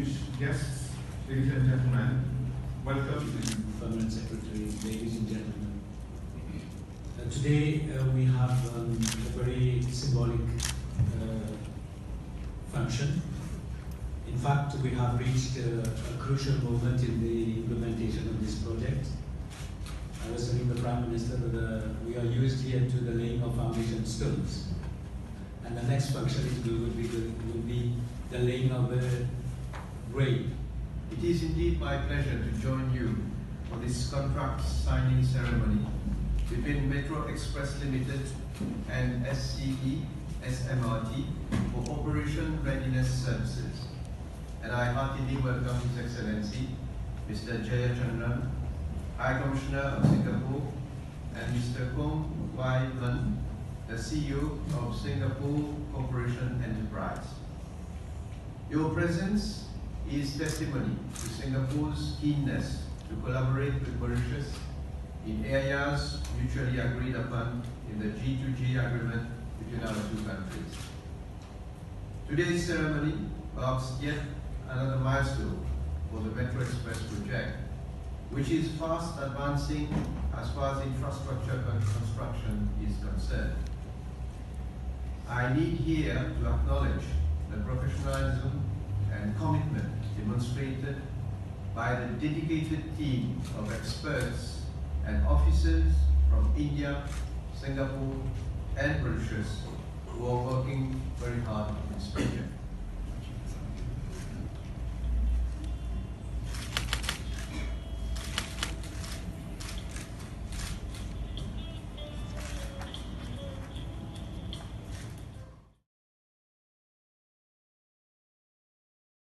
distinguished guests, ladies and gentlemen, welcome. Permanent Secretary, ladies and gentlemen. Today we have a very symbolic function. In fact, we have reached a crucial moment in the implementation of this project. I was telling the Prime Minister that we are used here to the laying of foundation stones. And the next function will be the laying of the grave. It is indeed my pleasure to join you for this contract signing ceremony between Metro Express Limited and SCE SMRT for Operation Readiness Services. And I heartily welcome His Excellency, Mr. Jayachandran, High Commissioner of Singapore, and Mr. Kong Wai Mun, the CEO of Singapore Corporation Enterprise. Your presence is testimony to Singapore's keenness to collaborate with Mauritius in areas mutually agreed upon in the G2G agreement between our two countries. Today's ceremony marks yet another milestone for the Metro Express project, which is fast advancing as far as infrastructure construction is concerned. I need here to acknowledge the professionalism and commitment demonstrated by the dedicated team of experts and officers from India, Singapore, and Mauritius who are working very hard on this project.